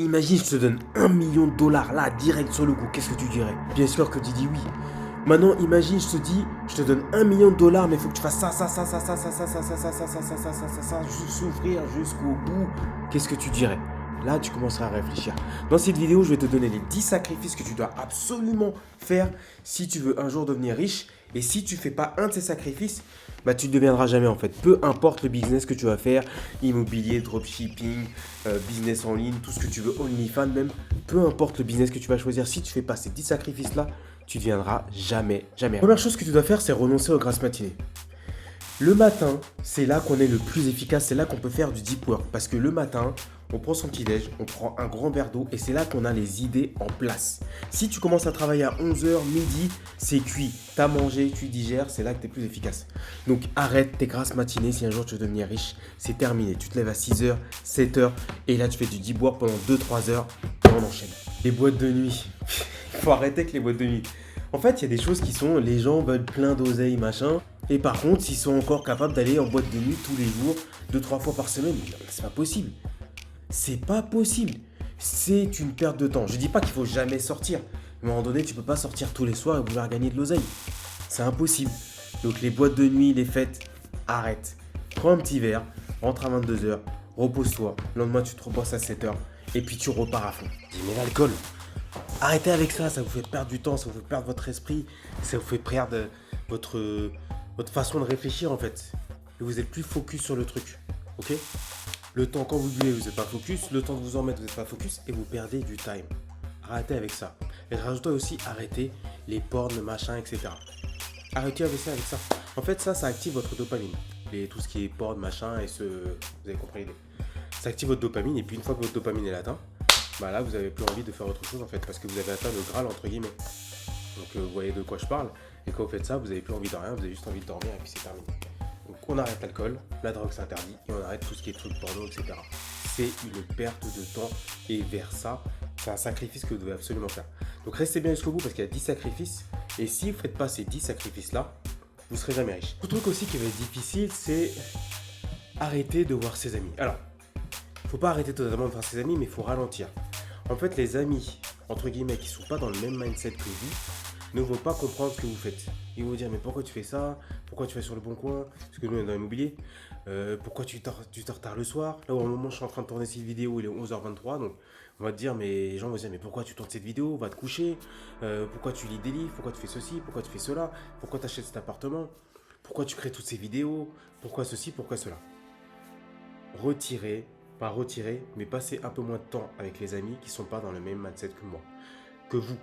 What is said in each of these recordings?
Imagine, je te donne 1 million de dollars là, direct sur le coup, qu'est-ce que tu dirais? Bien sûr que tu dis oui. Maintenant, imagine, je te dis, je te donne 1 million de dollars, mais il faut que tu fasses ça, souffrir jusqu'au bout. Qu'est-ce que tu dirais? Là, tu commenceras à réfléchir. Dans cette vidéo, je vais te donner les 10 sacrifices que tu dois absolument faire si tu veux un jour devenir riche. Et si tu ne fais pas un de ces sacrifices, bah, tu ne deviendras jamais en fait. Peu importe le business que tu vas faire, immobilier, dropshipping, business en ligne, tout ce que tu veux, OnlyFans même, peu importe le business que tu vas choisir, si tu ne fais pas ces 10 sacrifices-là, tu ne deviendras jamais, jamais. La première chose que tu dois faire, c'est renoncer aux grasses matinées. Le matin, c'est là qu'on est le plus efficace, c'est là qu'on peut faire du deep work. Parce que le matin, on prend son petit déj, on prend un grand verre d'eau et c'est là qu'on a les idées en place. Si tu commences à travailler à 11h, midi, c'est cuit. Tu as mangé, tu digères, c'est là que tu es plus efficace. Donc arrête tes grasses matinées si un jour tu veux devenir riche, c'est terminé. Tu te lèves à 6h, 7h et là tu fais du deep work pendant 2-3 heures et on enchaîne. Les boîtes de nuit. Il faut arrêter avec les boîtes de nuit. En fait, il y a des choses qui sont, les gens veulent plein d'oseille, machin. Et par contre, s'ils sont encore capables d'aller en boîte de nuit tous les jours, 2-3 fois par semaine, c'est pas possible. C'est pas possible. C'est une perte de temps. Je dis pas qu'il faut jamais sortir. Mais à un moment donné, tu peux pas sortir tous les soirs et vouloir gagner de l'oseille. C'est impossible. Donc les boîtes de nuit, les fêtes, arrête. Prends un petit verre, rentre à 22h, repose-toi. Le lendemain, tu te reposes à 7h et puis tu repars à fond. Dis, mais l'alcool, arrêtez avec ça, ça vous fait perdre du temps, ça vous fait perdre votre esprit, ça vous fait perdre votre façon de réfléchir en fait. Et vous êtes plus focus sur le truc, ok? Le temps quand vous buvez, vous n'êtes pas focus, le temps de vous en mettre, vous n'êtes pas focus et vous perdez du time. Arrêtez avec ça. Et rajoute-toi aussi, arrêtez les porn, le machin, etc. Arrêtez avec ça. En fait, ça active votre dopamine. Tout ce qui est porn, machin, vous avez compris l'idée. Ça active votre dopamine et puis une fois que votre dopamine est atteinte, bah là vous avez plus envie de faire autre chose en fait parce que vous avez atteint le Graal entre guillemets. Donc vous voyez de quoi je parle et quand vous faites ça vous avez plus envie de rien, vous avez juste envie de dormir et puis c'est terminé. Donc on arrête l'alcool, la drogue c'est interdit et on arrête tout ce qui est trucs porno, etc. C'est une perte de temps et vers ça, c'est un sacrifice que vous devez absolument faire. Donc restez bien jusqu'au bout parce qu'il y a 10 sacrifices et si vous ne faites pas ces 10 sacrifices là, vous ne serez jamais riche. Le truc aussi qui va être difficile c'est arrêter de voir ses amis. Alors, faut pas arrêter totalement de voir ses amis mais il faut ralentir. En fait, les amis, entre guillemets, qui ne sont pas dans le même mindset que vous, ne vont pas comprendre ce que vous faites. Ils vont vous dire, mais pourquoi tu fais ça? Pourquoi tu fais sur le bon coin? Parce que nous, on est dans l'immobilier. Pourquoi tu te retardes le soir? Là, au moment où je suis en train de tourner cette vidéo, il est 11h23. Donc, on va te dire, mais les gens vont se dire, mais pourquoi tu tournes cette vidéo? Va te coucher. Pourquoi tu lis des livres? Pourquoi tu fais ceci? Pourquoi tu fais cela? Pourquoi tu achètes cet appartement? Pourquoi tu crées toutes ces vidéos? Pourquoi ceci? Pourquoi cela? Retirez, pas retirer, mais passer un peu moins de temps avec les amis qui ne sont pas dans le même mindset que moi, que vous.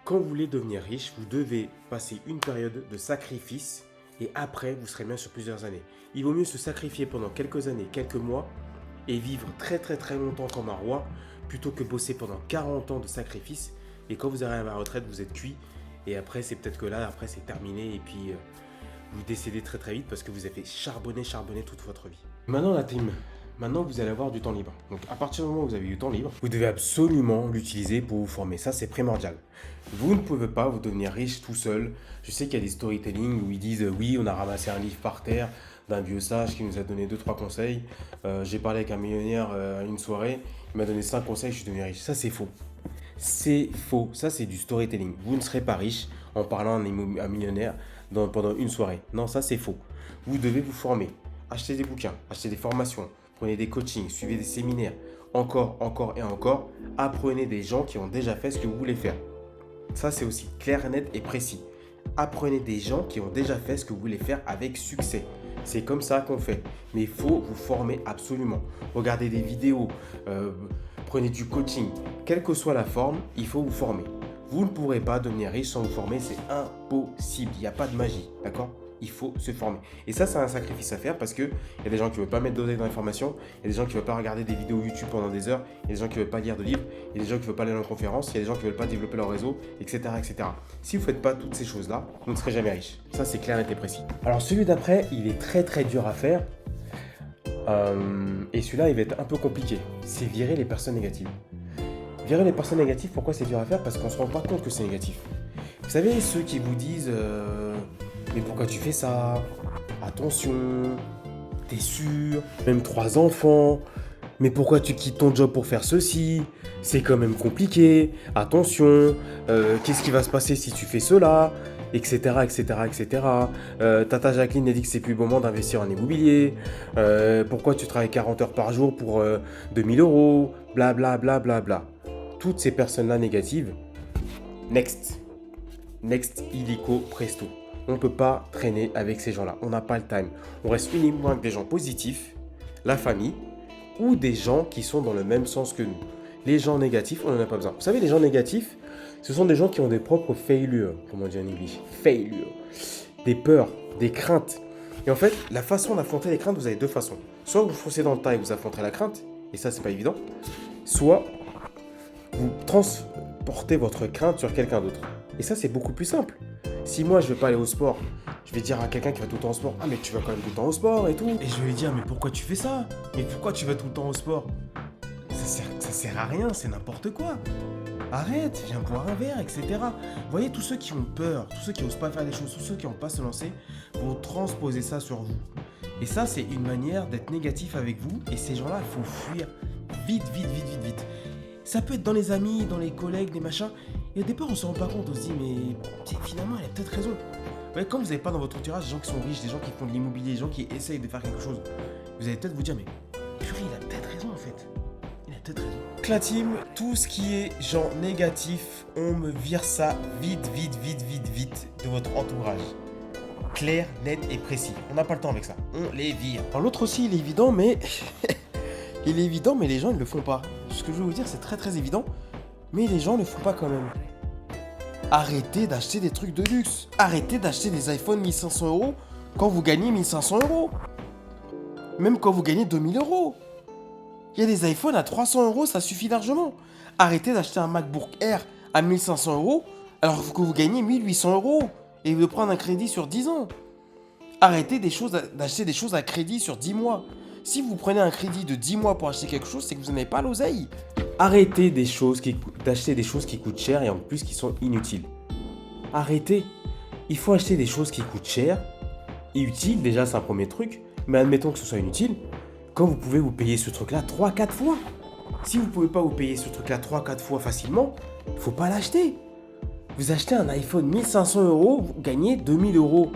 Quand vous voulez devenir riche, vous devez passer une période de sacrifice et après, vous serez bien sur plusieurs années. Il vaut mieux se sacrifier pendant quelques années, quelques mois et vivre très très très longtemps comme un roi plutôt que bosser pendant 40 ans de sacrifice et quand vous arrivez à la retraite, vous êtes cuit et après, c'est peut-être que là, après, c'est terminé et puis vous décédez très très vite parce que vous avez charbonné toute votre vie. Maintenant, la team. Maintenant, vous allez avoir du temps libre. Donc, à partir du moment où vous avez du temps libre, vous devez absolument l'utiliser pour vous former. Ça, c'est primordial. Vous ne pouvez pas vous devenir riche tout seul. Je sais qu'il y a des storytelling où ils disent oui, on a ramassé un livre par terre d'un vieux sage qui nous a donné 2-3 conseils. J'ai parlé avec un millionnaire à une soirée. Il m'a donné 5 conseils, je suis devenu riche. Ça, c'est faux. C'est faux. Ça, c'est du storytelling. Vous ne serez pas riche en parlant à un millionnaire pendant une soirée. Non, ça, c'est faux. Vous devez vous former. Achetez des bouquins, achetez des formations. Prenez des coachings, suivez des séminaires, encore et encore. Apprenez des gens qui ont déjà fait ce que vous voulez faire. Ça, c'est aussi clair, net et précis. Apprenez des gens qui ont déjà fait ce que vous voulez faire avec succès. C'est comme ça qu'on fait. Mais il faut vous former absolument. Regardez des vidéos, prenez du coaching. Quelle que soit la forme, il faut vous former. Vous ne pourrez pas devenir riche sans vous former, c'est impossible. Il n'y a pas de magie, d'accord ? Il faut se former. Et ça, c'est un sacrifice à faire parce qu'il y a des gens qui ne veulent pas mettre d'oseille dans l'information, il y a des gens qui ne veulent pas regarder des vidéos YouTube pendant des heures, il y a des gens qui ne veulent pas lire de livres, il y a des gens qui ne veulent pas aller dans une conférence, il y a des gens qui ne veulent pas développer leur réseau, etc. etc. Si vous ne faites pas toutes ces choses-là, vous ne serez jamais riche. Ça, c'est clair, net et précis. Alors, celui d'après, il est très très dur à faire. Et celui-là, il va être un peu compliqué. C'est virer les personnes négatives. Virer les personnes négatives, pourquoi c'est dur à faire? Parce qu'on ne se rend pas compte que c'est négatif. Vous savez, ceux qui vous disent mais pourquoi tu fais ça? Attention, t'es sûr? Même 3 enfants. Mais pourquoi tu quittes ton job pour faire ceci? c'est quand même compliqué, attention, qu'est-ce qui va se passer si tu fais cela, etc., etc., etc. Tata Jacqueline a dit que c'est plus le moment d'investir en immobilier, pourquoi tu travailles 40 heures par jour pour 2000 euros, bla bla bla bla bla. Toutes ces personnes-là négatives, next, illico, presto. On ne peut pas traîner avec ces gens-là, on n'a pas le time. On reste uniquement avec des gens positifs, la famille, ou des gens qui sont dans le même sens que nous. Les gens négatifs, on n'en a pas besoin. Vous savez, les gens négatifs, ce sont des gens qui ont des propres failures, comme on dit en anglais, failures, des peurs, des craintes. Et en fait, la façon d'affronter les craintes, vous avez deux façons. Soit vous foncez dans le tas et vous affrontez la crainte, et ça, c'est pas évident. Soit vous transportez votre crainte sur quelqu'un d'autre. Et ça, c'est beaucoup plus simple. Si moi, je ne vais pas aller au sport, je vais dire à quelqu'un qui va tout le temps au sport, ah mais tu vas quand même tout le temps au sport et tout. Et je vais lui dire, mais pourquoi tu fais ça? Mais pourquoi tu vas tout le temps au sport? Ça sert à rien, c'est n'importe quoi. Arrête, viens boire un verre, etc. Vous voyez, tous ceux qui ont peur, tous ceux qui n'osent pas faire les choses, tous ceux qui n'ont pas se lancer, vont transposer ça sur vous. Et ça, c'est une manière d'être négatif avec vous. Et ces gens-là, il faut fuir vite, vite, vite, vite, vite. Ça peut être dans les amis, dans les collègues, des machins. Et au départ, on ne se rend pas compte, on se dit, mais finalement, elle a peut-être raison. Vous voyez, quand vous n'avez pas dans votre entourage des gens qui sont riches, des gens qui font de l'immobilier, des gens qui essayent de faire quelque chose, vous allez peut-être vous dire, mais purée, il a peut-être raison en fait. Il a peut-être raison. La team, tout ce qui est gens négatifs, on me vire ça vite, vite, vite, vite, vite de votre entourage. Clair, net et précis. On n'a pas le temps avec ça. On les vire. Alors l'autre aussi, il est évident, mais il est évident, mais les gens ne le font pas. Ce que je veux vous dire, c'est très très évident, mais les gens ne le font pas quand même. Arrêtez d'acheter des trucs de luxe. Arrêtez d'acheter des iPhone 1500 euros quand vous gagnez 1500 euros. Même quand vous gagnez 2000 euros. Il y a des iPhones à 300 euros, ça suffit largement. Arrêtez d'acheter un MacBook Air à 1500 euros alors que vous gagnez 1800 euros et de prendre un crédit sur 10 ans. Arrêtez d'acheter des choses à crédit sur 10 mois. Si vous prenez un crédit de 10 mois pour acheter quelque chose, c'est que vous n'avez pas l'oseille. Arrêtez d'acheter des choses qui coûtent cher et en plus qui sont inutiles. Arrêtez. Il faut acheter des choses qui coûtent cher et utiles, déjà c'est un premier truc, mais admettons que ce soit inutile, quand vous pouvez vous payer ce truc-là 3-4 fois. Si vous ne pouvez pas vous payer ce truc-là 3-4 fois facilement, il ne faut pas l'acheter. Vous achetez un iPhone 1500 euros, vous gagnez 2000 euros.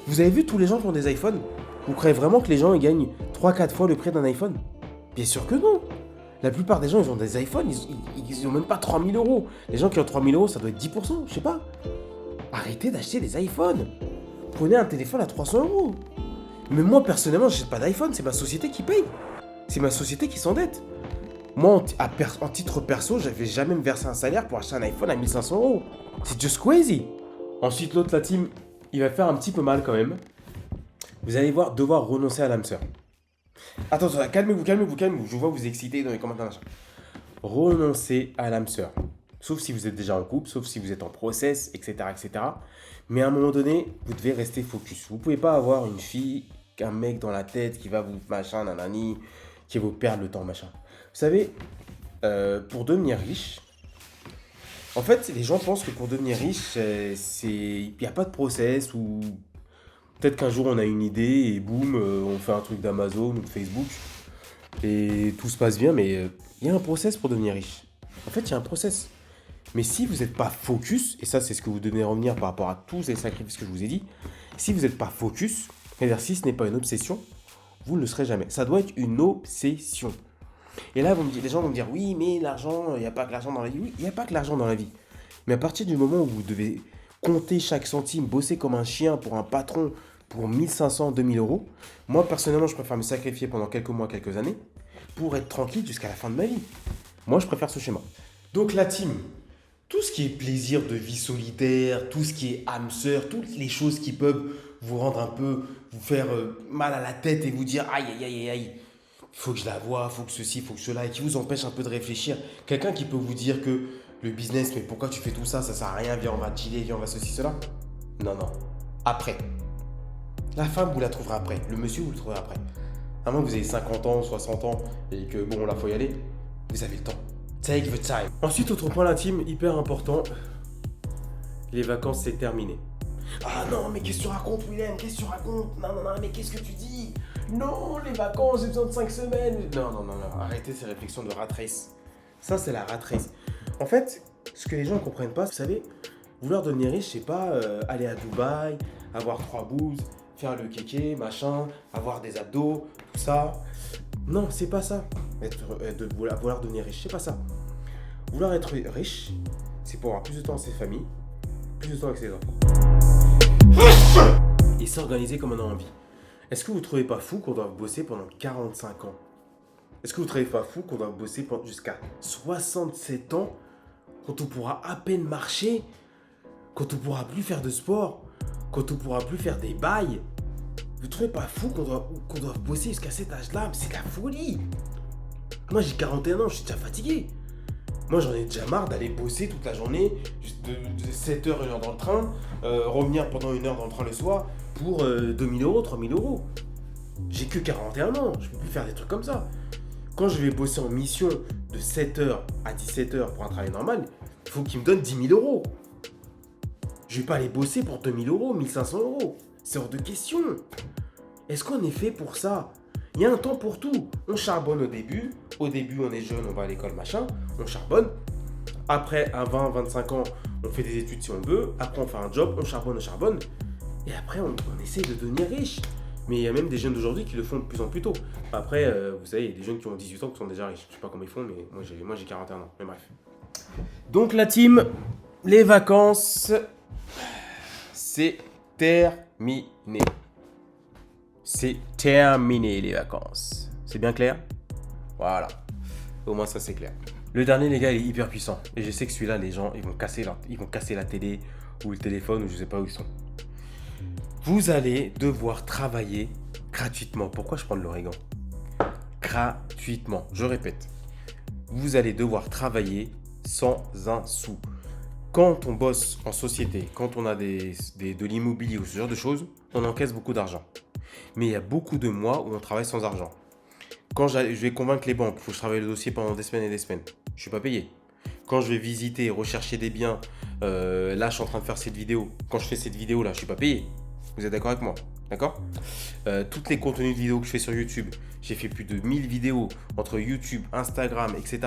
Vous avez vu tous les gens qui ont des iPhones? Vous croyez vraiment que les gens ils gagnent 3-4 fois le prix d'un iPhone? Bien sûr que non. La plupart des gens, ils ont des iPhones, ils n'ont même pas 3000 euros. Les gens qui ont 3000 euros, ça doit être 10%, je sais pas. Arrêtez d'acheter des iPhones. Prenez un téléphone à 300 euros. Mais moi, personnellement, je n'achète pas d'iPhone, c'est ma société qui paye. C'est ma société qui s'endette. Moi, en titre perso, je vais jamais me verser un salaire pour acheter un iPhone à 1500 euros. C'est just crazy. Ensuite, l'autre, la team, il va faire un petit peu mal quand même. Vous allez devoir renoncer à l'âme sœur. Attention, calmez-vous. Je vois vous exciter dans les commentaires. Machin. Renoncez à l'âme sœur. Sauf si vous êtes déjà en couple, sauf si vous êtes en process, etc., etc. Mais à un moment donné, vous devez rester focus. Vous ne pouvez pas avoir une fille, un mec dans la tête qui va vous machin, nanani, qui va vous perdre le temps, machin. Vous savez, pour devenir riche, en fait, les gens pensent que pour devenir riche, il n'y a pas de process ou peut-être qu'un jour on a une idée et boum, on fait un truc d'Amazon ou de Facebook et tout se passe bien, mais il y a un process pour devenir riche. En fait, il y a un process. Mais si vous n'êtes pas focus, et ça c'est ce que vous devez revenir par rapport à tous les sacrifices que je vous ai dit, si vous n'êtes pas focus, c'est-à-dire si ce n'est pas une obsession, vous ne le serez jamais. Ça doit être une obsession. Et là, les gens vont me dire, oui, mais l'argent, il n'y a pas que l'argent dans la vie. Oui, il n'y a pas que l'argent dans la vie. Mais à partir du moment où vous devez compter chaque centime, bosser comme un chien pour un patron pour 1500, 2000 euros, moi personnellement, je préfère me sacrifier pendant quelques mois, quelques années pour être tranquille jusqu'à la fin de ma vie. Moi, je préfère ce schéma. Donc la team, tout ce qui est plaisir de vie solitaire, tout ce qui est âme sœur, toutes les choses qui peuvent vous rendre un peu, vous faire mal à la tête et vous dire aïe aïe aïe aïe, il faut que je la voie, il faut que ceci, il faut que cela, et qui vous empêche un peu de réfléchir. Quelqu'un qui peut vous dire que le business, mais pourquoi tu fais tout ça, ça sert à rien, viens on va chiller, viens on va ceci, cela. Non, après. La femme, vous la trouverez après, le monsieur, vous le trouverez après. À moins que vous ayez 50 ans, 60 ans, et que bon, là, faut y aller, vous avez le temps. Take the time. Ensuite, autre point, la team, hyper important. Les vacances, c'est terminé. Ah non, mais qu'est-ce que tu racontes, Willem? Qu'est-ce que tu racontes? Non, mais qu'est-ce que tu dis? Non, les vacances, j'ai besoin de 5 semaines. Non, arrêtez ces réflexions de rat race. Ça, c'est la rat race. En fait, ce que les gens ne comprennent pas, vous savez, vouloir devenir riche, c'est pas aller à Dubaï, avoir 3 bouses, faire le kéké, machin, avoir des abdos, tout ça. Non, c'est pas ça. Vouloir devenir riche, c'est pas ça. Vouloir être riche, c'est pour avoir plus de temps avec ses familles, plus de temps avec ses enfants. Et s'organiser comme on a envie. Est-ce que vous ne trouvez pas fou qu'on doit bosser pendant 45 ans? Est-ce que vous ne trouvez pas fou qu'on doit bosser jusqu'à 67 ans, quand on pourra à peine marcher, quand on pourra plus faire de sport, quand on pourra plus faire des bails? Vous ne trouvez pas fou qu'on doit bosser jusqu'à cet âge-là? C'est de la folie. Moi j'ai 41 ans, je suis déjà fatigué. Moi j'en ai déjà marre d'aller bosser toute la journée, de 7h, 1h dans le train, revenir pendant 1 heure dans le train le soir pour 2000 euros, 3000 euros. J'ai que 41 ans, je peux plus faire des trucs comme ça. Quand je vais bosser en mission de 7h à 17h pour un travail normal, il faut qu'il me donne 10 000 euros. Je vais pas aller bosser pour 2000 euros, 1500 euros. C'est hors de question. Est-ce qu'on est fait pour ça? Il y a un temps pour tout. On charbonne au début. Au début, on est jeune, on va à l'école, machin. On charbonne. Après, à 20, 25 ans, on fait des études si on veut. Après, on fait un job, on charbonne. Et après, on essaie de devenir riche. Mais il y a même des jeunes d'aujourd'hui qui le font de plus en plus tôt. Après, vous savez, il y a des jeunes qui ont 18 ans qui sont déjà riches. Je sais pas comment ils font, mais moi j'ai 41 ans. Mais bref. Donc la team, les vacances, c'est terminé. C'est terminé les vacances. C'est bien clair? Voilà. Au moins ça c'est clair. Le dernier les gars il est hyper puissant. Et je sais que celui-là les gens ils vont casser la télé ou le téléphone ou je sais pas où ils sont. Vous allez devoir travailler gratuitement. Pourquoi je prends de l'origan? Gratuitement. Je répète. Vous allez devoir travailler sans un sou. Quand on bosse en société, quand on a de l'immobilier ou ce genre de choses, on encaisse beaucoup d'argent. Mais il y a beaucoup de mois où on travaille sans argent. Quand je vais convaincre les banques, il faut que je travaille le dossier pendant des semaines et des semaines. Je ne suis pas payé. Quand je vais visiter, rechercher des biens, là je suis en train de faire cette vidéo. Quand je fais cette vidéo là, je ne suis pas payé. Vous êtes d'accord avec moi? D'accord? Tous les contenus de vidéos que je fais sur YouTube, j'ai fait plus de 1000 vidéos entre YouTube, Instagram, etc.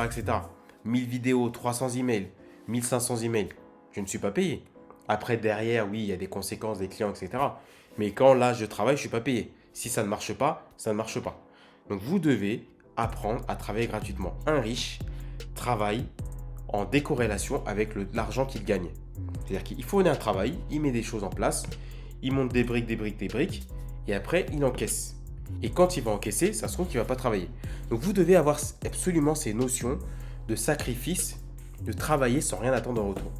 1000 vidéos, 300 emails, 1500 emails. Je ne suis pas payé. Après, derrière, oui, il y a des conséquences, des clients, etc. Mais quand là, je travaille, je ne suis pas payé. Si ça ne marche pas, ça ne marche pas. Donc, vous devez apprendre à travailler gratuitement. Un riche travaille en décorrélation avec l'argent qu'il gagne. C'est-à-dire qu'il fournit un travail, il met des choses en place, il monte des briques, et après, il encaisse. Et quand il va encaisser, ça se trouve qu'il ne va pas travailler. Donc, vous devez avoir absolument ces notions de sacrifice, de travailler sans rien attendre en retour.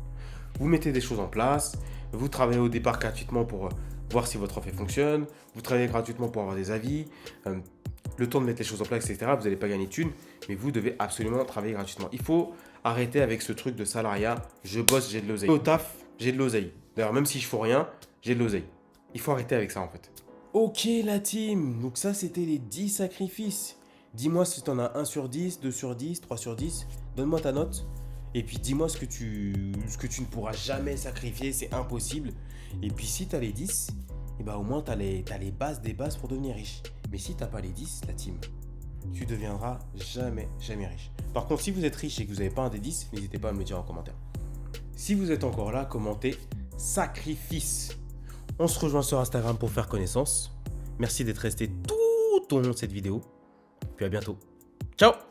Vous mettez des choses en place, vous travaillez au départ gratuitement pour voir si votre offre fonctionne, vous travaillez gratuitement pour avoir des avis, le temps de mettre les choses en place, etc. Vous n'allez pas gagner de thunes, mais vous devez absolument travailler gratuitement. Il faut arrêter avec ce truc de salariat, je bosse, j'ai de l'oseille. Au taf, j'ai de l'oseille. D'ailleurs, même si je ne fais rien, j'ai de l'oseille. Il faut arrêter avec ça en fait. Ok la team, donc ça c'était les 10 sacrifices. Dis-moi si tu en as 1 sur 10, 2 sur 10, 3 sur 10. Donne-moi ta note. Et puis dis-moi ce que tu ne pourras jamais sacrifier, c'est impossible. Et puis si tu as les 10, et bah au moins tu as les bases des bases pour devenir riche. Mais si tu n'as pas les 10, la team, tu deviendras jamais riche. Par contre, si vous êtes riche et que vous n'avez pas un des 10, n'hésitez pas à me le dire en commentaire. Si vous êtes encore là, commentez sacrifice. On se rejoint sur Instagram pour faire connaissance. Merci d'être resté tout au long de cette vidéo. Puis à bientôt. Ciao!